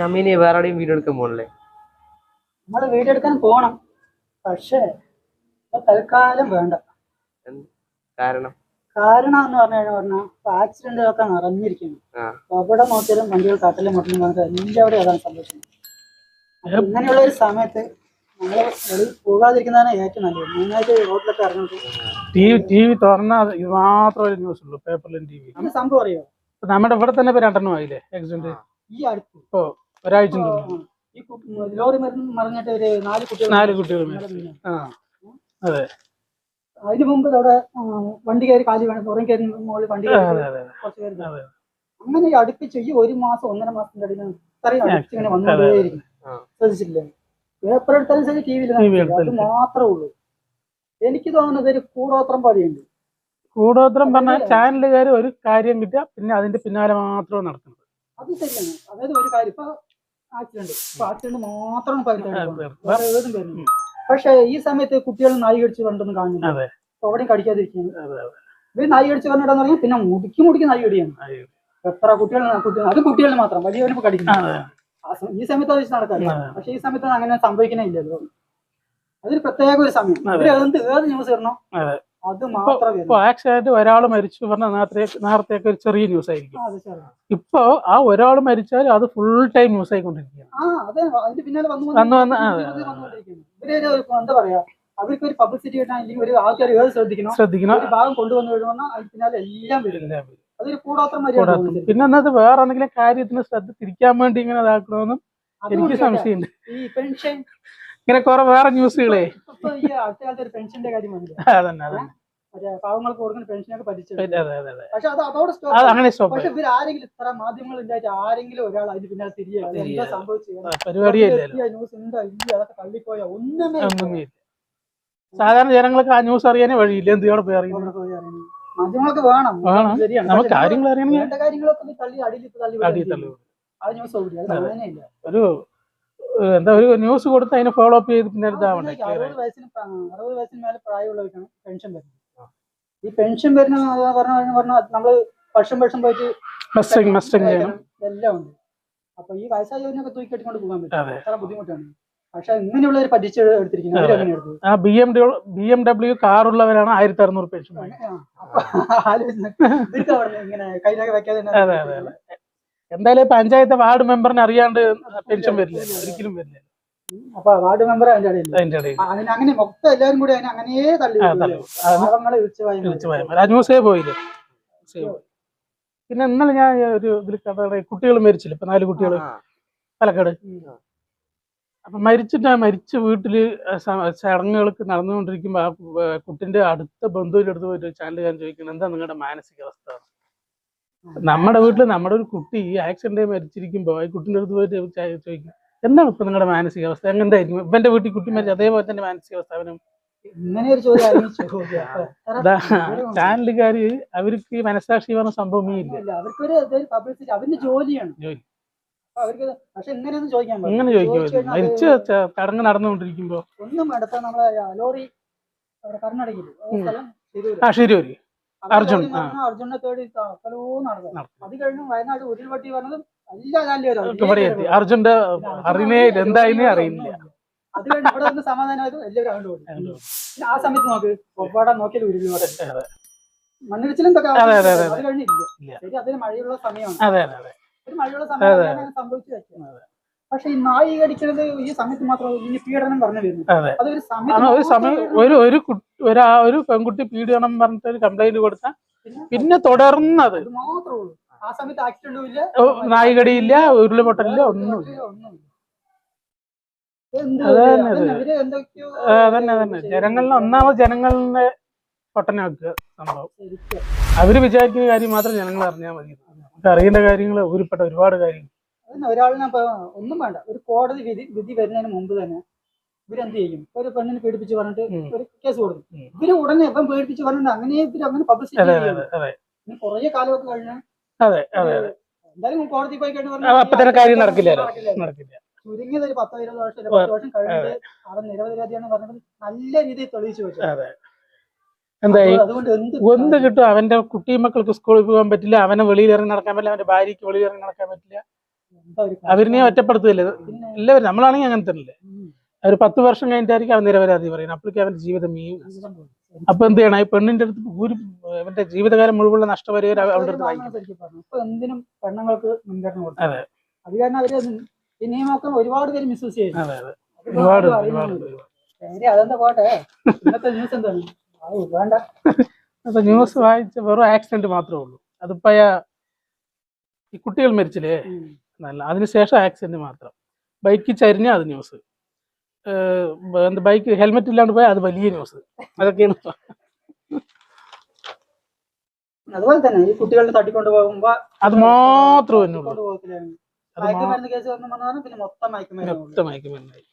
അമ്മീന് വേറെ എവിടെയും വീഡിയോ എടുക്കാൻ പോകണല്ലേ? നമ്മള് വീഡിയോ എടുക്കാൻ പോണം, പക്ഷേ തൽക്കാലം വേണ്ട. കാരണം എന്ന് പറഞ്ഞാൽ ആക്സിഡന്റുകളൊക്കെ നിറഞ്ഞിരിക്കുന്നു. അവിടെ നോക്കിയാലും വണ്ടികൾ കാട്ടിലും മട്ടിലും വന്നിട്ട് എന്റെ അവിടെ അതാണ് സംഭവിക്കുന്നത്. ഇങ്ങനെയുള്ള ഒരു സമയത്ത് നമ്മള് വെളിയിൽ പോകാതിരിക്കുന്നതാണ് ഏറ്റവും നല്ലത്. മെയിനായിട്ട് റോഡിലൊക്കെ ഇറങ്ങിയിട്ട് ടി വി തുറന്നാൽ ഇത് മാത്രം ഒരു ന്യൂസ് ഉള്ളൂ, പേപ്പറിലും ടി വി. സംഭവം അറിയോ? നമ്മുടെ ഇവിടെ തന്നെ ഇപ്പൊ 2 ആയില്ലേ ആക്സിഡന്റ്? ഈ അടുത്ത് ഇപ്പൊ ഒരാഴ്ച ഈ ലോറി മറിഞ്ഞിട്ട് ഒരു 4 കുട്ടികൾ. അതെ, അതിന് മുമ്പ് അവിടെ വണ്ടി കയറി കാലി പുറം കയറി മുകളിൽ വണ്ടി കുറച്ച് പേര്. അങ്ങനെ ഈ അടുപ്പിച്ച് ഈ 1 മാസം 1.5 മാസത്തിന്റെ ഇടയിൽ ഇത്രയും അടുപ്പിച്ചിങ്ങനെ വന്നുകൊണ്ടേയിരിക്കും. ശ്രദ്ധിച്ചില്ലേ? പേപ്പർ എടുത്താലും ശരി, ടി വിയിൽ അത് മാത്രമേ ഉള്ളൂ. എനിക്ക് തോന്നുന്നത് ഒരു കൂടോത്രം പടിയുണ്ട്. കൂടോത്രം പറഞ്ഞാൽ ചാനലുകാർ ഒരു കാര്യം കിട്ടുക, പിന്നെ അതിന്റെ പിന്നാലെ മാത്രം നടക്കുന്നത്. അത് ശരിയാണ്. അതായത് ഒരു കാര്യം, ഇപ്പൊ ആക്സിഡന്റ് മാത്രം പറയുന്നത്. പക്ഷെ ഈ സമയത്ത് കുട്ടികൾ നായി കടിച്ച് കണ്ടൊന്നും കാണുന്നില്ല. എവിടെയും കടിക്കാതിരിക്കുന്നു. ഇവര് നായി കടിച്ച് പറഞ്ഞിട്ടാന്ന് പറഞ്ഞാൽ പിന്നെ മുടിക്ക് നായി കടിയാണ്. എത്ര കുട്ടികൾ, അത് കുട്ടികളിൽ മാത്രം, വലിയവരിപ്പോ കടിക്കുന്നു. ഈ സമയത്ത് അത് വെച്ച് നടക്കാറില്ല. പക്ഷെ ഈ സമയത്ത് അങ്ങനെ സംഭവിക്കണേ ഇല്ലല്ലോ. അതൊരു പ്രത്യേക ഒരു സമയം. ഏത് ന്യൂസ് ഇടണോ അത് മാത്രമേ. ആക്സിഡന്റ് ഒരാൾ മരിച്ചു പറഞ്ഞാൽ നേരത്തെ ഒരു ചെറിയ ന്യൂസ് ആയിരിക്കും. ഇപ്പൊ ആ ഒരാൾ മരിച്ചാൽ അത് ഫുൾ ടൈം ന്യൂസ് ആയിക്കൊണ്ടിരിക്കുകയാണ്. അതിന്റെ പിന്നാലെ എന്താ പറയാ, അവർക്ക് ഒരു പബ്ലിസിറ്റി കിട്ടാൻ, അല്ലെങ്കിൽ ഒരു ആൾക്കാർ ഏത് ശ്രദ്ധിക്കണം, ഒരു ഭാഗം കൊണ്ടുവന്നു കഴിഞ്ഞാൽ അതിന് പിന്നാലെ എല്ലാം വരില്ല. അതൊരു കൂടാത്രം. പിന്നെ എന്നത് വേറെ എന്തെങ്കിലും കാര്യത്തിന് ശ്രദ്ധ തിരിക്കാൻ വേണ്ടി ഇങ്ങനെ ഇതാക്കണമെന്നും എനിക്ക് സംശയമുണ്ട്. ഈ പെൻഷൻ ഇങ്ങനെ കുറെ വേറെ ന്യൂസുകളെ ഈ അടുത്ത കാലത്ത് ഒരു പെൻഷന്റെ കാര്യം വന്നില്ല. പാവങ്ങൾക്ക് കൊടുക്കുന്ന പെൻഷനൊക്കെ പറ്റിച്ചു. പക്ഷെ അത് അതോടെ സ്റ്റോപ്പ്. പക്ഷെ ഇവർ ആരെങ്കിലും ഇത്ര മാധ്യമങ്ങൾ ഉണ്ടായിട്ട് ആരെങ്കിലും ഒരാൾ അതിന് പിന്നാലെ തിരികെ എന്താ സംഭവിച്ചു, ന്യൂസ് ഉണ്ടോ ഇല്ല, അതൊക്കെ തള്ളിപ്പോയ ഒന്നുമേ. സാധാരണ ജനങ്ങൾക്ക് ആ ന്യൂസ് അറിയാനേ വഴിയില്ല. എന്തിയോടെ പോയി അറിയാം? മാധ്യമങ്ങൾക്ക് വേണം, ശരിയാണ്. നമുക്ക് കാര്യങ്ങൾ അറിയണമെങ്കിൽ വേണ്ട കാര്യങ്ങളൊക്കെ തള്ളി അടിയിൽ ആ ന്യൂസ് ഇല്ല. എന്താ ഒരു ന്യൂസ് കൊടുത്ത് അതിനെ ഫോളോ അപ്പ് ചെയ്ത് പിന്നെ 60 വയസ്സിന് മേലെ പ്രായമുള്ളവർക്കാണ് പെൻഷൻ വരുന്നത്. ഈ പെൻഷൻ വരുന്ന പറഞ്ഞാൽ നമ്മള് വർഷം പോയിട്ട് എല്ലാം ഉണ്ട്. അപ്പൊ ഈ വയസ്സായവരൊക്കെ തൂക്കിക്കെട്ടിക്കൊണ്ട് പോകാൻ പറ്റും. അത്ര ബുദ്ധിമുട്ടാണ്. പക്ഷെ ഇങ്ങനെയുള്ള ഒരു പറ്റിച്ച് എടുത്തിരിക്കുന്നത് BMW കാറുള്ളവരാണ് 1600 പെൻഷൻ. ഇങ്ങനെ കയ്യിലൊക്കെ വെക്കാതെ എന്തായാലും പഞ്ചായത്ത് വാർഡ് മെമ്പറിന് അറിയാണ്ട് പെൻഷൻ വരില്ല, ഒരിക്കലും വരില്ല. അപ്പൊ വാർഡ് മെമ്പർ അങ്ങനെ മൊത്തം എല്ലാവരും കൂടി അങ്ങനെ ന്യൂസേ പോയില്ലേ. പിന്നെ ഇന്നലെ ഞാൻ ഒരു ഇതിൽ കുട്ടികൾ മരിച്ചില്ല, ഇപ്പൊ 4 കുട്ടികൾ പാലക്കാട്. അപ്പൊ മരിച്ച വീട്ടില് ചടങ്ങുകൾക്ക് നടന്നുകൊണ്ടിരിക്കുമ്പോ ആ കുട്ടിന്റെ അടുത്ത ബന്ധുവിന്റെ അടുത്ത് പോയിട്ട് ചാനലുകാരൻ ചോദിക്കണം, എന്താ നിങ്ങളുടെ മാനസികാവസ്ഥ? നമ്മുടെ വീട്ടില് നമ്മുടെ ഒരു കുട്ടി ആക്സിഡന്റ് മരിച്ചിരിക്കുമ്പോ ഈ കുട്ടിന്റെ അടുത്ത് പോയിട്ട് ചോദിക്കും, എന്താണ് ഇപ്പൊ നിങ്ങളുടെ മാനസികാവസ്ഥ? എങ്ങനെയായിരിക്കും ഇവന്റെ വീട്ടിൽ കുട്ടി മരിച്ചു അതേപോലെ തന്നെ മാനസികാവസ്ഥ അവനും? ചാനലുകാര് അവർക്ക് മനസാക്ഷി പറഞ്ഞ സംഭവമേ ഇല്ല. അവരുടെ ജോലിയാണ്. എങ്ങനെ ചോദിക്കും? മരിച്ച ചടങ്ങ് നടന്നുകൊണ്ടിരിക്കുമ്പോ ഒന്നും വേണ്ട. നമ്മളെ ലോറി കർണാടകയില് ശരിയൊരു അർജുനെ തേടി നടന്നു. അത് കഴിഞ്ഞു വയനാട് ഉരുൾപൊട്ടി പറഞ്ഞതും എല്ലാ അർജുന്റെ അറിയുന്നേ എന്തായിന്നേ അറിയില്ല. അത് കഴിഞ്ഞ് ഇവിടെ വന്ന് സമാധാനമായത് എല്ലാവരും കണ്ടുപോയി. ആ സമയത്ത് നോക്കിയാൽ ഉരുൾപൊട്ടി മണ്ണിടിച്ചിലും അത് കഴിഞ്ഞില്ല. ശരി, അതൊരു മഴയുള്ള സമയമാണ്. ഒരു മഴയുള്ള സമയം സംഭവിച്ചു വെക്കുന്നത്. പക്ഷെ ഈ നായി കടിക്കുന്നത് ഈ സമയത്ത് മാത്രം ഈ പീഡനം പറഞ്ഞു വരുന്നു. ഒരു സമയം ഒരു പെൺകുട്ടി പീഡനം പറഞ്ഞിട്ട് ഒരു കംപ്ലൈന്റ് കൊടുത്താൽ പിന്നെ തുടർന്നത് മാത്രമേ ഉള്ളൂ. ആ സമയത്ത് ആക്സിഡന്റും ഇല്ല, നായികടിയില്ല, ഉരുളുപൊട്ടലില്ല, ഒന്നുമില്ല. അതന്നെ ജനങ്ങളിലെ ജനങ്ങളിലെ പൊട്ടനാക്കുക സംഭവം. അവര് വിചാരിക്കുന്ന കാര്യം മാത്രം ജനങ്ങൾ അറിഞ്ഞാൽ മതി. നമുക്ക് അറിയേണ്ട കാര്യങ്ങൾ ഒരുപാട് കാര്യങ്ങൾ. ഒരാളിനെ ഒന്നും വേണ്ട, ഒരു കോടതി വിധി വരുന്നതിന് മുമ്പ് തന്നെ ഇവരെന്ത് ചെയ്യും? ഒരു പെണ്ണിനെ പീഡിപ്പിച്ച് പറഞ്ഞിട്ട് ഒരു കേസ് കൊടുക്കും. ഇവര് ഉടനെ ഇപ്പം പീഡിപ്പിച്ച് പറഞ്ഞിട്ട് അങ്ങനെ പബ്ലിസിറ്റി ചെയ്യും. കുറെ കാലമൊക്കെ കഴിഞ്ഞാൽ എന്തായാലും കോടതി പോയി കഴിഞ്ഞാൽ ചുരുങ്ങിയത് ഒരു 10-20 വർഷം 10 വർഷം കഴിഞ്ഞിട്ട് അവൻ നിരപരാധിയാണെന്ന് പറഞ്ഞത് നല്ല രീതിയിൽ തെളിയിച്ചു വെച്ചു. എന്തായി എന്ത് കിട്ടും? അവന്റെ കുട്ടി മക്കൾക്ക് സ്കൂളിൽ പോകാൻ പറ്റില്ല, അവനെ വെളിയിൽ ഇറങ്ങി നടക്കാൻ പറ്റില്ല, അവന്റെ ഭാര്യയ്ക്ക് വെളിയിൽ ഇറങ്ങി നടക്കാൻ പറ്റില്ല. അവരിനെ ഒറ്റപ്പെടുത്തില്ല. എല്ലാവരും നമ്മളാണെങ്കിൽ അങ്ങനെ തന്നെ. അവർ 10 വർഷം കഴിഞ്ഞിട്ടായിരിക്കും അവൻ നിരപരാധി പറയുന്നത്. അപ്പോഴേക്കും അവന്റെ ജീവിതം അപ്പൊ എന്ത് ചെയ്യണം? ഈ പെണ്ണിന്റെ അടുത്ത് അവന്റെ ജീവിതകാലം മുഴുവനുള്ള നഷ്ടപരിഹാരം അവളുടെ അടുത്ത് വാങ്ങിക്കും. ഇപ്പൊ എന്തിനും പെണ്ണുങ്ങൾക്ക് മുൻഗണന കൊടുക്കും. അത് കാരണം അവര് ഈ നിയമമൊക്കെ ഒരുപാട് പേര് മിസ്യൂസ് ചെയ്യുന്നു. അതെന്താ പോട്ടെ, ഇന്നത്തെ ന്യൂസ് എന്താണ് വേണ്ട. അപ്പൊ ന്യൂസ് വായിച്ച വെറും ആക്സിഡന്റ് മാത്രമേ ഉള്ളൂ. അതിപ്പോ ഈ കുട്ടികൾ മരിച്ചില്ലേ, നല്ല അതിനുശേഷം ആക്സിഡന്റ് മാത്രം. ബൈക്ക് ചരിഞ്ഞ അത് ന്യൂസ്, ബൈക്ക് ഹെൽമെറ്റ് ഇല്ലാണ്ട് പോയാൽ അത് വലിയ ന്യൂസ്. അതൊക്കെയാണ്. അതുപോലെ തന്നെ ഈ കുട്ടികളെ തട്ടിക്കൊണ്ട് പോകുമ്പോ അത് മാത്രമേ കേസ് വന്നു, പിന്നെ മൊത്തം മയക്കുമരുന്നായി.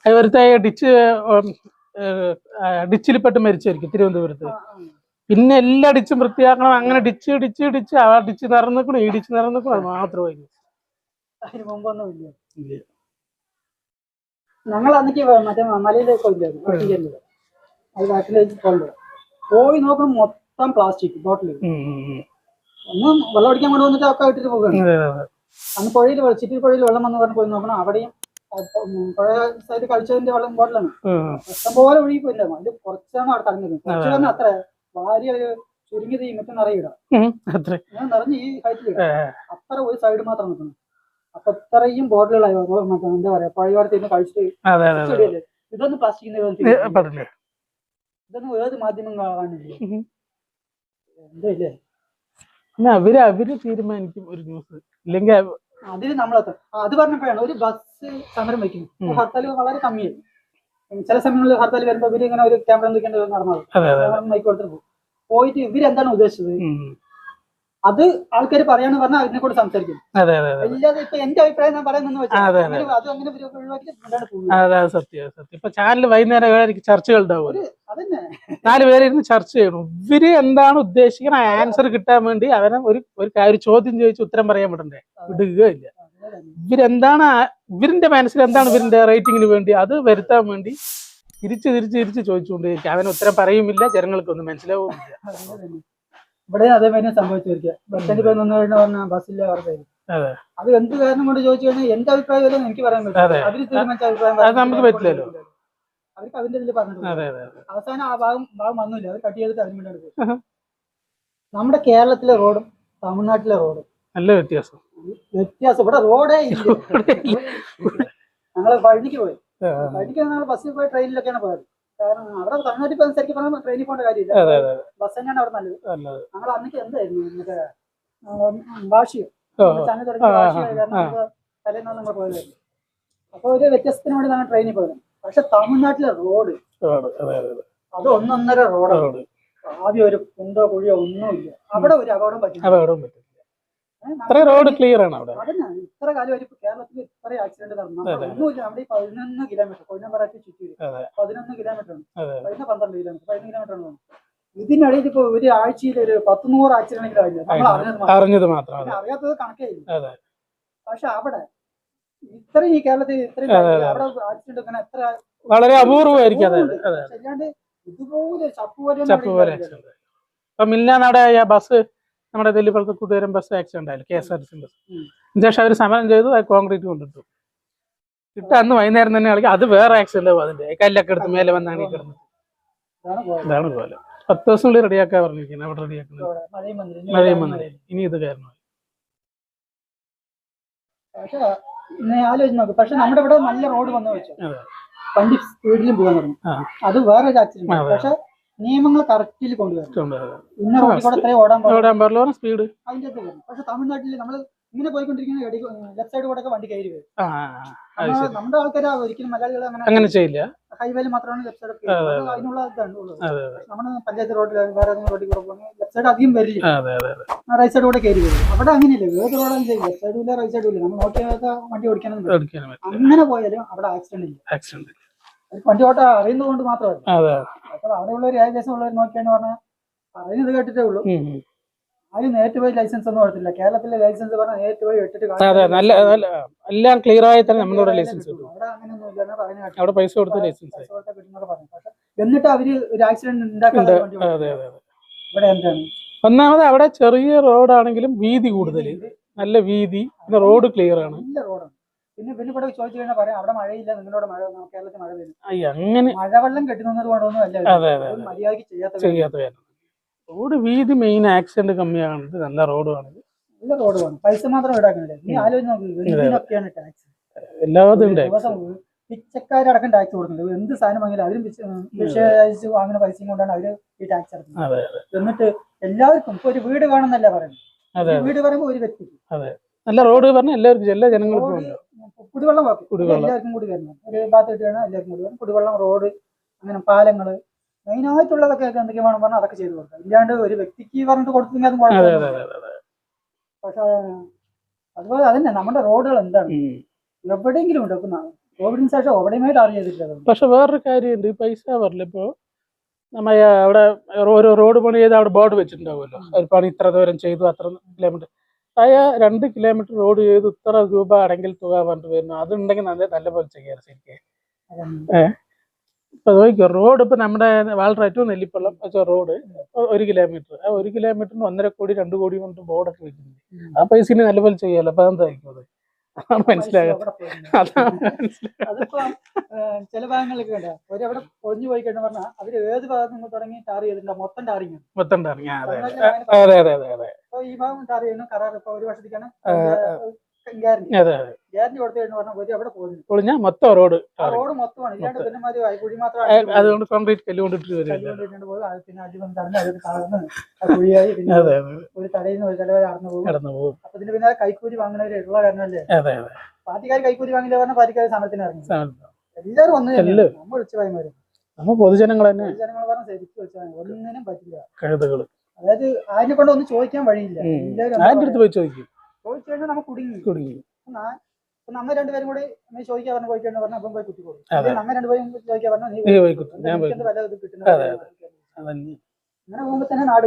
അതുപോലത്തെ ഡിച്ചിൽപ്പെട്ട് മരിച്ചായിരിക്കും തിരുവനന്തപുരത്ത്. പിന്നെ എല്ലാ ഡിച്ചും വൃത്തിയാക്കണം, അങ്ങനെ ഡിച്ച് ആ ഡിച്ച് നിറഞ്ഞിക്കണം, ഈ ഡിച്ച് നിറഞ്ഞിക്കണം. അത് മാത്രമായി. അതിന് മുമ്പൊന്നും ഇല്ല. ഞങ്ങൾ അന്നേക്ക് മറ്റേ മലയിലേക്ക് ഇല്ലായിരുന്നു, അത് കാട്ടിലേക്ക് പോയി നോക്കണം, മൊത്തം പ്ലാസ്റ്റിക് ബോട്ടിൽ. ഒന്നും വെള്ളം അടിക്കാൻ കൊണ്ട് വന്നിട്ട് ഒക്കെ ഇട്ടിട്ട് പോകുകയാണ്. അന്ന് പുഴയിൽ ചിറ്റി പുഴയിൽ വെള്ളം വന്ന് പറഞ്ഞ് പോയി നോക്കണം. അവിടെയും പുഴ സൈഡ് കഴിച്ചതിന്റെ വെള്ളം ബോട്ടിലാണ് ഇഷ്ടംപോലെ ഒഴുകി പോയില്ല. അതിൽ കുറച്ചാണ് അവിടെ തടഞ്ഞത്. കുറച്ച് അത്ര ഭാര്യ ഒരു ചുരുങ്ങിയത് ഈ മറ്റും നിറയിടാം, ഞാൻ നിറഞ്ഞ് ഈ ഹൈറ്റിൽ അത്ര ഒരു സൈഡ് മാത്രം നിൽക്കുന്നു. അപ്പൊ ഇത്രയും ബോട്ടിലുകളായി എന്താ പറയാ പുഴയോരത്തിൽ കഴിച്ചിട്ട്. ഇതൊന്നും പ്ലാസ്റ്റിക്കിന്റെ ഇതൊന്നും ഏത് മാധ്യമം കാണില്ലേ? എന്താ ഇല്ലേ, അവര് തീരുമാനിക്കും ഒരു ന്യൂസ് ഇല്ലെങ്കിൽ അതിന് നമ്മളത്ര. അത് പറഞ്ഞപ്പോഴാണ് ഒരു ബസ് സമരം വയ്ക്കുന്നു. ഹർത്താൽ വളരെ കമ്മിയായി. ചില സമയങ്ങളിൽ ഹർത്താൽ വരുമ്പോ ഇവര് ഇങ്ങനെ ഒരു ക്യാമറ നിൽക്കേണ്ടി നടന്നത് മൈക്ക് കൊടുത്തിട്ട് പോയിട്ട് ഇവരെന്താണ് ഉദ്ദേശിച്ചത് അത് ആൾക്കാർ പറയാന്ന് പറഞ്ഞാൽ അതിനെ കൂടെ സംസാരിക്കും. അല്ലാതെ ഇപ്പൊ എന്റെ അഭിപ്രായം ഞാൻ പറയുന്നു വെച്ചാൽ അത് അങ്ങനെ സത്യം. ഇപ്പൊ ചാനൽ വൈകുന്നേരം ചർച്ചകൾ ഉണ്ടാവും, 4 പേരിരുന്ന് ചർച്ച ചെയ്യണം. ഇവര് എന്താണ് ഉദ്ദേശിക്കണം ആൻസർ കിട്ടാൻ വേണ്ടി അവനെ ഒരു ചോദ്യം ചോദിച്ച് ഉത്തരം പറയാൻ വിടണ്ടേ, വിടുകയില്ല. ഇവരെന്താണ് ഇവരിന്റെ മനസ്സിൽ എന്താണ് ഇവരിന്റെ റേറ്റിങ്ങിന് വേണ്ടി അത് വരുത്താൻ വേണ്ടി തിരിച്ച് ചോദിച്ചുകൊണ്ടിരിക്കുക. അവന് ഉത്തരം പറയുമില്ല, ജനങ്ങൾക്കൊന്നും മനസ്സിലാവുമില്ല. ഇവിടെ അതേമാതിരി സംഭവിച്ചിരിക്കുക. ബസ് സ്റ്റാൻഡിൽ പോയി നിന്ന് കഴിഞ്ഞാൽ പറഞ്ഞാൽ ബസ്സില്ല വാർത്തയായിരുന്നു. അത് എന്ത് കാരണം കൊണ്ട് ചോദിച്ചു കഴിഞ്ഞാൽ എന്റെ അഭിപ്രായം എനിക്ക് പറയാൻ പറ്റില്ല, അവര് തീരുമാനിച്ച അഭിപ്രായം നമുക്ക് പറ്റില്ലല്ലോ. അവർക്ക് അതിന്റെ ഇതിൽ പറഞ്ഞിട്ടുണ്ട്. അവസാനം ആ ഭാഗം വന്നില്ല, അവർ കട്ട് ചെയ്തിട്ട് അതിന് വേണ്ടി പോയി. നമ്മുടെ കേരളത്തിലെ റോഡും തമിഴ്നാട്ടിലെ റോഡും നല്ല വ്യത്യാസം. ഇവിടെ റോഡേ ഇല്ല. ഞങ്ങള് പഴനിക്ക് പോയി, പഴനിക്ക് ഞങ്ങൾ ബസ്സിൽ പോയി ട്രെയിനിലൊക്കെയാണ് പോയത്. കാരണം അവിടെ തമിഴ്നാട്ടിൽ പോയി ശരിക്കും പറഞ്ഞാൽ ട്രെയിനിൽ പോകേണ്ട കാര്യമില്ല, ബസ് തന്നെയാണ് അവിടെ നല്ലത്. ഞങ്ങൾ അന്നേക്ക് എന്തായിരുന്നു മറ്റേ ഭാഷയോ തലേന്നാണ് നമ്മൾ പോയത്. അപ്പൊ ഒരു വ്യത്യസ്തത്തിന് വേണ്ടി ഞങ്ങൾ ട്രെയിനിൽ പോയത്. പക്ഷെ തമിഴ്നാട്ടിലെ റോഡ് അത് 1.5 റോഡാണ്. ആദ്യം ഒരു കുണ്ടോ കുഴിയോ ഒന്നുമില്ല. അവിടെ ഒരു അപകടം പറ്റില്ല. റോഡ് ക്ലിയർ ആണ് അവിടെ. അതന്നെ ഇത്ര കാലമായിട്ട് കേരളത്തിൽ ഇത്ര ആക്സിഡന്റ് നടന്നു ഒന്നുമില്ല. നമ്മുടെ ഈ 11 കിലോമീറ്റർ കൊല്ലംപറക്കി ചുറ്റി 11 കിലോമീറ്റർ ആണ്, 12 കിലോമീറ്റർ 15 കിലോമീറ്റർ ആണ്. ഇതിനിടയിൽ ഇപ്പൊ ഒരു ആഴ്ചയിൽ ഒരു 100 ആക്സിഡന്റ് അറിഞ്ഞത് മാത്രം, അറിയാത്തത് കണക്കേ ഇല്ല. പക്ഷെ അവിടെ ഇത്രയും ഈ കേരളത്തിൽ ഇത്രയും അവിടെ ആക്സിഡന്റ് അങ്ങനെ എത്ര വളരെ അപൂർവമായിരിക്കും. അല്ലാണ്ട് ഇതുപോലെ ചപ്പുപോലെ മില്ലാനാടെ ബസ് നമ്മുടെ ഡൽഹി കൂട്ടുകാരൻ ബസ് ആക്സിഡന്റ് ആയാലും KSRTC ബസ് ശേഷം അവർ സമരം ചെയ്തു, കോൺക്രീറ്റ് കൊണ്ടിട്ടു. അന്ന് വൈകുന്നേരം തന്നെ കളിക്കും. അത് വേറെ ആക്സിഡന്റ് ആവും, അതിന്റെ കല്ലൊക്കെ എടുത്ത് മേലെ വന്നാണ് ഈ കിടന്നത്. ഇതാണ് പോലെ 10 ദിവസത്തിനുള്ളിൽ റെഡിയാക്കാൻ പറഞ്ഞിരിക്കുന്നത്. അവിടെ റെഡിയാക്കുന്നത് മഴയും വന്നില്ല. ഇനി ഇത് കാരണം പക്ഷെ ആലോചിച്ച് നോക്കും. പക്ഷെ നമ്മുടെ ഇവിടെ നല്ല റോഡ് വന്നു വെച്ചു, വണ്ടി സ്പീഡിലും പോകാൻ തുടങ്ങി. അത് വേറെ ഒരു ആക്സിഡന്റ്. പക്ഷെ നിയമങ്ങൾ കറക്റ്റിൽ കൊണ്ടുവരണം. ഇന്ന റോഡിൽ കൂടെ എത്രയും ഓടാൻ പാടില്ല സ്പീഡ് അതിന്റെ അകത്ത് വരും. പക്ഷെ തമിഴ്നാട്ടിൽ നമ്മൾ ഇങ്ങനെ പോയിക്കൊണ്ടിരിക്കുന്ന ലെഫ്റ്റ് സൈഡ് കൂടെ വണ്ടി കയറി വരും. നമ്മുടെ ആൾക്കാർ ഒരിക്കലും മലയാളികൾ അങ്ങനെ ചെയ്യില്ല. ഹൈവേയിൽ മാത്രമാണ് ലെഫ്റ്റ് സൈഡ് അതിനുള്ള ഇതാണ് ഉള്ളത്. നമ്മുടെ പഞ്ചായത്ത് റോഡിൽ വേറെ റോഡിൽ കൂടെ പോകുന്നത് ലെഫ്റ്റ് സൈഡ് അധികം വരില്ല, റൈറ്റ് സൈഡ് കൂടെ കയറി വരും. അവിടെ അങ്ങനെയല്ലേ, ഏത് റോഡാണ് ചെയ്യും, ലെഫ്റ്റ് സൈഡും ഇല്ല റൈറ്റ് സൈഡും ഇല്ല. നമ്മൾ നോക്കിയാൽ വണ്ടി ഓടിക്കാനൊന്നും അങ്ങനെ പോയാലും അവിടെ ആക്സിഡന്റ് ഇല്ല. വണ്ടി ഓട്ടം അറിയുന്നത് കൊണ്ട് മാത്രമല്ല. അപ്പൊ അവിടെയുള്ളവർ ഏകദേശം ഉള്ളവർ നോക്കിയാന്ന് പറഞ്ഞാൽ പറയുന്നത് കേട്ടിട്ടേ ഉള്ളൂ. ആരും നേരിട്ട് പോയി ലൈസൻസ് ഒന്നും എടുത്തില്ല. കേരളത്തിലെ ലൈസൻസ് പറഞ്ഞാൽ നേരിട്ട് പോയി ഇട്ടിട്ട് എല്ലാം ക്ലിയർ ആയി തന്നെ നമ്മുടെ ലൈസൻസ് കിട്ടും. അവിടെ അങ്ങനെയൊന്നും ഇല്ലെന്ന് പറയുന്നത്, അവിടെ പൈസ കൊടുത്ത് ലൈസൻസ് കിട്ടുന്നൊക്കെ പറഞ്ഞു. പക്ഷെ എന്നിട്ട് അവര് ഒരു ആക്സിഡന്റ് ഉണ്ടാക്കാതെ ഇവിടെ എന്താണ്? ഒന്നാമത് അവിടെ ചെറിയ റോഡാണെങ്കിലും വീതി കൂടുതൽ, നല്ല വീതി, പിന്നെ റോഡ് ക്ലിയർ ആണ്. നല്ല റോഡാണ്. പിന്നെ ഇവിടെ ചോദിച്ചു കഴിഞ്ഞാൽ പറയാം അവിടെ മഴയില്ല, നിങ്ങളുടെ മഴ കേരളത്തിൽ മഴ പെയ്യുന്നു. അങ്ങനെ മഴവെള്ളം കെട്ടുന്നത് കൊണ്ടൊന്നും അല്ല, അതെ മര്യാദക്ക് ചെയ്യാത്ത കാര്യം. റോഡ് വീതി മെയിൻ, ആക്സിഡന്റ് കമ്മിയാണത്, നല്ല റോഡുമാണ്. നല്ല റോഡ് വേണം, പൈസ മാത്രം ഈടാക്കുന്നില്ല. നീ ആലോചിച്ച് നോക്ക്, എന്തിനൊക്കെയാണ് ടാക്സ്. എല്ലാവരും ദിവസം പിച്ചക്കാരടക്കം ടാക്സ് കൊടുക്കുന്നത്. എന്ത് സാധനം വാങ്ങിയാലും അവരും വിഷയച്ച് വാങ്ങുന്ന പൈസയും കൊണ്ടാണ് അവര് ഈ ടാക്സ് അടക്കുന്നത്. എന്നിട്ട് എല്ലാവർക്കും ഇപ്പൊ ഒരു വീട് വേണമെന്നല്ല പറയുന്നത്. വീട് പറയുമ്പോൾ ഒരു വ്യക്തിക്ക് നല്ല റോഡ് പറഞ്ഞാൽ എല്ലാവർക്കും, എല്ലാ ജനങ്ങൾക്കും കുടിവെള്ളം എല്ലാവർക്കും കൂടി വരണം. ഒരു ഭാഗത്ത് വേണം എല്ലാവർക്കും കൂടി വരണം. കുടിവെള്ളം, റോഡ്, അങ്ങനെ പാലങ്ങള്, മെയിനായിട്ടുള്ളതൊക്കെ എന്തൊക്കെ വേണം പറഞ്ഞാൽ അതൊക്കെ ചെയ്ത് കൊടുക്കാം. ഇല്ലാണ്ട് ഒരു വ്യക്തിക്ക് പറഞ്ഞിട്ട് കൊടുത്തെങ്കിൽ അതും കുഴപ്പമില്ല. പക്ഷെ അതുപോലെ അതന്നെ നമ്മുടെ റോഡുകൾ എന്താണ് എവിടെയെങ്കിലും ഉണ്ട്. ഇപ്പൊ കോവിഡിന് ശേഷം എവിടെയുമായിട്ട് അറിയാതില്ല. പക്ഷെ വേറൊരു കാര്യമുണ്ട്, ഈ പൈസ പറഞ്ഞില്ല. ഇപ്പോ നമ്മ അവിടെ ഓരോ റോഡ് പണി ചെയ്ത് അവിടെ ബോർഡ് വെച്ചിട്ടുണ്ടാവുമല്ലോ, ഒരു പണി ഇത്ര ദൂരം ചെയ്തു, അത്ര കിലോമീറ്റർ 2 കിലോമീറ്റർ റോഡ് ചെയ്ത് ഇത്ര രൂപ അടങ്കിൽ തുക പറഞ്ഞിട്ട് വരുന്നു. അതുണ്ടെങ്കിൽ നല്ല പോലെ ചെയ്യാറ് ശരിക്കും. ഇപ്പൊ നോക്കിയോ, റോഡ് ഇപ്പൊ നമ്മുടെ വളരെ ഏറ്റവും നെല്ലിപ്പള്ളം റോഡ് 1 കിലോമീറ്റർ, ആ 1 കിലോമീറ്ററിന് 1.5 കോടി 2 കോടി കൊണ്ട് ബോർഡൊക്കെ വെക്കുന്നുണ്ട്. ആ പൈസ ഇനി നല്ലപോലെ ചെയ്യാലോ. അപ്പൊ അതെന്തായിരിക്കും, അതാണ് മനസ്സിലാകാത്ത. അതിപ്പോ ചില ഭാഗങ്ങളിലൊക്കെ ഉണ്ട്, ഒരവിടെ ഒഴിഞ്ഞു പോയി കഴിഞ്ഞ പറഞ്ഞാൽ അവര് ഏത് ഭാഗത്ത് നിന്ന് തുടങ്ങി ടാർ ചെയ്തിട്ടുണ്ടോ മൊത്തം ടാറിങ്. അപ്പൊ ഈ ഭാഗം ടാർ ചെയ്യുന്നു, കരാർ ഇപ്പൊ 1 വർഷത്തേക്കാണ് ഗ്യാരണ്ടി കൊടുത്തു കഴിഞ്ഞ പറഞ്ഞാൽ അവിടെ പോകുന്നു മൊത്തം റോഡ് മൊത്തമാണ്. ഇല്ലാണ്ട് പിന്നെ കുഴി മാത്രം അതുകൊണ്ട് കോൺക്രീറ്റ് കല്ലുകൊണ്ടിട്ട് പിന്നെ കുഴിയായി, പിന്നെ ഒരു തടയിൽ നിന്ന് ഒരു തല വരെ കടന്നു പോകും. അപ്പൊ ഇതിന് പിന്നെ കൈക്കൂലി വാങ്ങുന്നവരുള്ള കാരണമല്ലേ. പാർട്ടിക്കാർ കൈക്കൂലി വാങ്ങില്ല പറഞ്ഞാൽ പാർട്ടിക്കാർ സമരത്തിന് ഇറങ്ങി. എല്ലാവരും വന്നു നമ്മൾ വിളിച്ചുപോയമാര്, നമ്മ പൊതുജനങ്ങൾ തന്നെ. പൊതുജനങ്ങൾ പറഞ്ഞാൽ ശരിക്കും വിളിച്ചാൽ ഒന്നിനും പറ്റില്ല. കഴുതകള് അതായത് അതിനെ കൊണ്ട് ഒന്നും ചോദിക്കാൻ വഴിയില്ല. ചോദിച്ചു കഴിഞ്ഞാൽ നമുക്ക് കുടുങ്ങി. നമ്മ രണ്ടുപേരും കൂടി നീ ചോദിക്കാൻ പറഞ്ഞ പോയിക്കാന്ന് പറഞ്ഞാൽ അപ്പം പോയി കുത്തി കൊടുക്കും. നമ്മ രണ്ടുപേരും ചോദിക്കാൻ പറഞ്ഞാൽ നീ വില ഇത് കിട്ടുന്നത്. അങ്ങനെ പോകുമ്പോ തന്നെ നാട്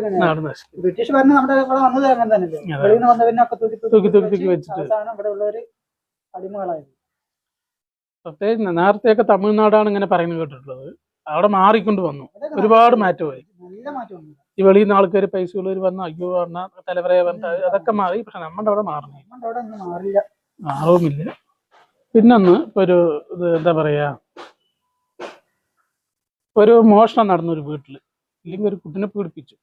ബ്രിട്ടീഷ് ഭരണം നമ്മുടെ ഇവിടെ വന്നത് അങ്ങനെ തന്നെയല്ലേ. വെളിയിൽ നിന്ന് വന്നവരിനെ ഒക്കെ തൂക്കി വെച്ചിട്ട് അവസാനം ഇവിടെ ഉള്ളവര് അടിമകളായിരുന്നു. പ്രത്യേകിച്ച് നേരത്തെയൊക്കെ തമിഴ്നാടാണ് ഇങ്ങനെ പറയുന്നത് കേട്ടിട്ടുള്ളത്. അവിടെ മാറിക്കൊണ്ട് വന്നു, ഒരുപാട് മാറ്റമായി. നല്ല മാറ്റം. ഈ വെളിയിൽ നിന്ന് ആൾക്കാർ പൈസകൾ വന്നു, അയ്യോ പറഞ്ഞ തലവരയെ പറഞ്ഞ അതൊക്കെ മാറി. പക്ഷെ നമ്മുടെ അവിടെ മാറുന്നില്ല. പിന്നൊന്ന് ഇപ്പൊ ഒരു ഇത് എന്താ പറയാ, ഒരു മോഷണം നടന്ന ഒരു വീട്ടില്, ഇല്ലെങ്കിൽ ഒരു കുട്ടിനെ പീഡിപ്പിച്ചു,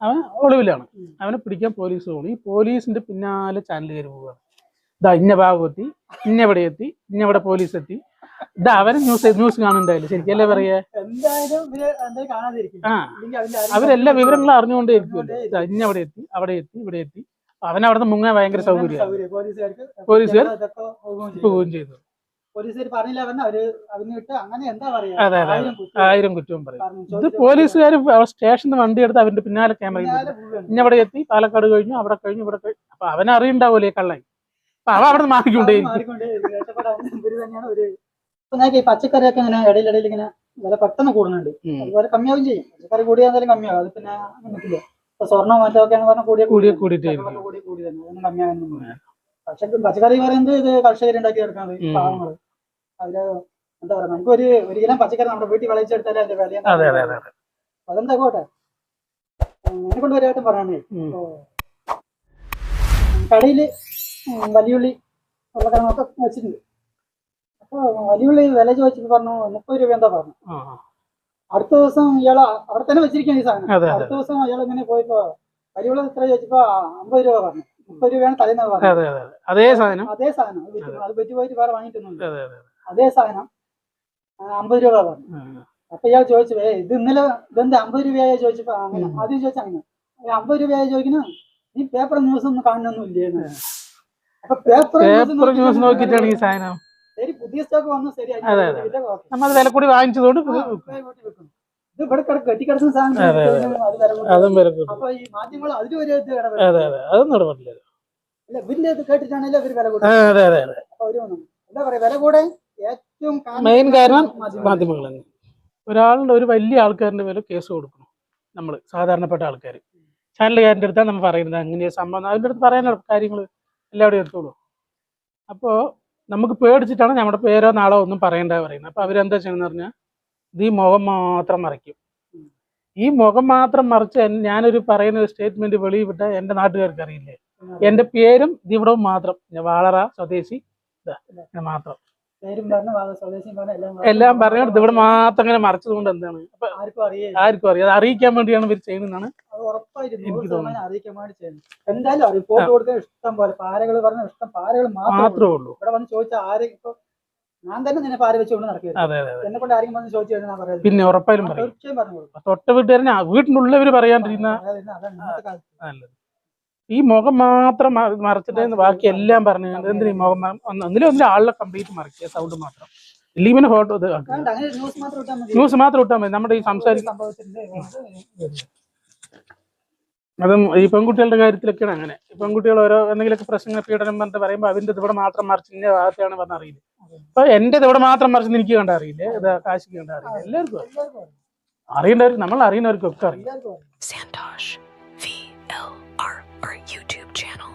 അവൻ ഒളിവിലാണ്. അവനെ പിടിക്കാൻ പോലീസ് പോകണം. ഈ പോലീസിന്റെ പിന്നാലെ ചാനൽ കയറി പോവുകയാണ്. ഇതാ ഇന്ന ഭാഗം എത്തി, ഇന്നവിടെ എത്തി, ഇന്നവിടെ പോലീസ് എത്തി. ഇതാ അവരെ ന്യൂസ് കാണുന്നുണ്ടായില്ല ശരിക്കല്ലേ പറയാ. അവരെല്ലാ വിവരങ്ങളും അറിഞ്ഞുകൊണ്ടേ ഇരിക്കുമല്ലോ. ഇന്നവിടെ എത്തി, അവിടെ എത്തി, ഇവിടെ എത്തി. അവനവിടുന്ന് മുങ്ങാൻ ഭയങ്കര സൗകര്യമാണ്. പോലീസുകാർ പോവുകയും ചെയ്തു. അതെ 1000 കുറ്റവും പറയും. ഇത് പോലീസുകാർ സ്റ്റേഷനിൽ വണ്ടി എടുത്ത് അവന്റെ പിന്നാലെ ക്യാമറ ഇന്നവിടെ എത്തി, പാലക്കാട് കഴിഞ്ഞു, അവിടെ കഴിഞ്ഞു, ഇവിടെ കഴിഞ്ഞു. അപ്പൊ അവനറിയുണ്ടാവൂലേ കള്ളൻ. അപ്പൊ അവ അവിടെ മാറിക്കൊണ്ടേയിരിക്കും. പച്ചക്കറിയൊക്കെ ഇങ്ങനെ ഇടയിലിടയിൽ ഇങ്ങനെ വില പെട്ടെന്ന് കൂടുന്നുണ്ട്. അതുപോലെ കമ്മിയാവും ചെയ്യും. പച്ചക്കറി കൂടിയാൽ എന്തായാലും കമ്മിയാവും. അത് പിന്നെ നിൽക്കില്ല. ഇപ്പൊ സ്വർണ്ണം മറ്റൊക്കെയാന്ന് പറഞ്ഞാൽ കൂടി തന്നെ കമ്മിയാകുന്നു. പക്ഷെ പച്ചക്കറി പറയുന്നത് ഇത് കർഷകരുണ്ടാക്കി എടുക്കുന്നത് പാവങ്ങള്. അതില് എന്താ പറയാ, നമുക്ക് ഒരു കിലോ പച്ചക്കറി നമ്മുടെ വീട്ടിൽ വിളയിച്ചെടുത്താലേ അതിന്റെ വില. അതെന്താ കോട്ടെ എന്നെ കൊണ്ട് വരെയായിട്ടും പറയാനേ. കടയില് വലിയുള്ളി ഉരുളക്കിഴങ്ങൊക്കെ വെച്ചിട്ടുണ്ട്. അപ്പൊ വലിയുള്ളി വില ചോദിച്ചപ്പോ പറഞ്ഞു 30 രൂപ എന്താ പറഞ്ഞു. അടുത്ത ദിവസം ഇയാള് അവിടെ തന്നെ വെച്ചിരിക്കുകയാണ് ഈ സാധനം. അടുത്ത ദിവസം അയാൾ ഇങ്ങനെ പോയപ്പോ വലിയുള്ളി എത്ര ചോദിച്ചപ്പോ 50 രൂപ പറഞ്ഞു. 30 രൂപയാണ് തലേന്ന് പറഞ്ഞത്. അതേ സാധനം അത് വെച്ച് പോയിട്ട് വേറെ വാങ്ങിയിട്ടൊന്നുമില്ല. അതേ സാധനം 50 രൂപ പറഞ്ഞു. അപ്പൊ ഇയാൾ ചോദിച്ചു ഇത് ഇന്നലെ ഇതെന്താ 50 രൂപയായി ചോദിച്ചപ്പോ അങ്ങനെ ആദ്യം ചോദിച്ചാ അങ്ങനെ 50 രൂപയായി ചോദിക്കുന്നു. നീ പേപ്പർ ന്യൂസ് ഒന്നും കാണുന്നൊന്നും ഇല്ലേ. അപ്പൊ പേപ്പർ ന്യൂസ് നോക്കിയിട്ടാണ് ഈ സാധനം ശരി പുതിയ സ്റ്റോക്ക് വന്നു. ശരി നമ്മൾ വില കൂടി വാങ്ങിച്ചതുകൊണ്ട് ഇത് ഇവിടെ കെട്ടിക്കിടക്കുന്ന സാധനം. അപ്പൊ ഈ മാധ്യമങ്ങൾ അതിലും ഒരു അല്ല ഇവരിന്റെ ഇത് കേട്ടിട്ടാണല്ലോ ഇവര് വില കൂടെ. അപ്പൊ അവര് എന്താ പറയാ വില കൂടെ ഏറ്റവും മെയിൻ കാരണം മാധ്യമങ്ങൾ തന്നെ. ഒരാളുടെ ഒരു വലിയ ആൾക്കാരുടെ വില കേസ് കൊടുക്കണം. നമ്മൾ സാധാരണപ്പെട്ട ആൾക്കാർ ചാനലുകാരൻ്റെ അടുത്താണ് നമ്മൾ പറയുന്നത് അങ്ങനെ സംഭവം. അതിൻ്റെ അടുത്ത് പറയാനുള്ള കാര്യങ്ങൾ എല്ലാവരുടെയും എടുത്തോളൂ. അപ്പോൾ നമുക്ക് പേടിച്ചിട്ടാണ് നമ്മുടെ പേരോ നാളോ ഒന്നും പറയേണ്ട പറയുന്നത്. അപ്പോൾ അവരെന്താ ചെയ്യുന്നത് പറഞ്ഞാൽ ഇത് ഈ മുഖം മാത്രം മറയ്ക്കും. ഈ മുഖം മാത്രം മറിച്ച് ഞാനൊരു പറയുന്ന ഒരു സ്റ്റേറ്റ്മെന്റ് വെളിയിൽ വിട്ടാൽ എൻ്റെ നാട്ടുകാർക്ക് അറിയില്ലേ എന്റെ പേരും ഇവിടവും മാത്രം, ഞാൻ വാളറ സ്വദേശി ഇങ്ങനെ മാത്രം പേരും പറഞ്ഞു സ്വദേശിയും പറഞ്ഞു എല്ലാം പറഞ്ഞത് ഇവിടെ മാത്രം അങ്ങനെ മറച്ചത് കൊണ്ട് എന്താണ് അപ്പൊ ആർക്കും അറിയാം. ആർക്കും അറിയാം, അത് അറിയിക്കാൻ വേണ്ടിയാണ് ഇവർ ചെയ്യുന്നതാണ് അത് ഉറപ്പായിട്ടും എനിക്ക് തോന്നുന്നു. അറിയിക്കാൻ വേണ്ടി ചെയ്യുന്നു. എന്തായാലും റിപ്പോർട്ട് കൊടുക്കാൻ ഇഷ്ടം പോലെ പാരകൾ പറഞ്ഞ ഇഷ്ടം പാരകൾ മാത്രമേ ഉള്ളൂ. ഇവിടെ വന്ന് ചോദിച്ചാൽ ആരെ ഇപ്പൊ ഞാൻ തന്നെ നിന്നെ പാര വെച്ചുകൊണ്ട് നടക്കുക. അതെ അതെ എന്നെ കൊണ്ട് ആരെങ്കിലും വന്ന് ചോദിച്ചു കഴിഞ്ഞാൽ ഞാൻ പറയാം, പിന്നെ ഉറപ്പായാലും പറയും. തീർച്ചയായും പറഞ്ഞു കൊടുക്കും. തൊട്ട വീട്ടുകാരനെ വീട്ടിനുള്ളവര് പറയാണ്ടിരുന്ന അതാണ് ഇന്നത്തെ കാലത്ത്. നല്ലത്. ഈ മുഖം മാത്രം മറച്ചിട്ട് ബാക്കി എല്ലാം പറഞ്ഞു എന്തിനാ ഈ മുഖം ഒന്നിലും ആളിനെ കംപ്ലീറ്റ് മറക്കുക, സൗണ്ട് മാത്രം ഇല്ലെങ്കിൽ പിന്നെ ഫോട്ടോ ഇത് വേണ്ട, അങ്ങനെ ന്യൂസ് മാത്രം ഇട്ടാൽ മതി. ന്യൂസ് മാത്രം ഇട്ടാൽ മതി. നമ്മുടെ ഈ സംസാരിക്കും സംഭവിച്ചിട്ടുണ്ട്. അതും ഈ പെൺകുട്ടികളുടെ കാര്യത്തിലൊക്കെയാണ് അങ്ങനെ. ഈ പെൺകുട്ടികൾ ഓരോ എന്തെങ്കിലുമൊക്കെ പ്രശ്നങ്ങൾ പീഡനം പറഞ്ഞിട്ട് പറയുമ്പോൾ അവന്റെ ഇവിടെ മാത്രം മറിച്ച് ഇന്ന ഭാഗത്തെയാണ് പറഞ്ഞറിയില്ല. അപ്പൊ എന്റെ ഇവിടെ മാത്രം മറിച്ച് എനിക്ക് കണ്ടറിയില്ലേ, ഇത് കാശിക്ക് കണ്ടറിയില്ല, എല്ലാവർക്കും അറിയേണ്ടവർക്ക്, നമ്മൾ അറിയുന്നവർക്കൊക്കെ അറിയാം. Santosh VLR, our YouTube channel.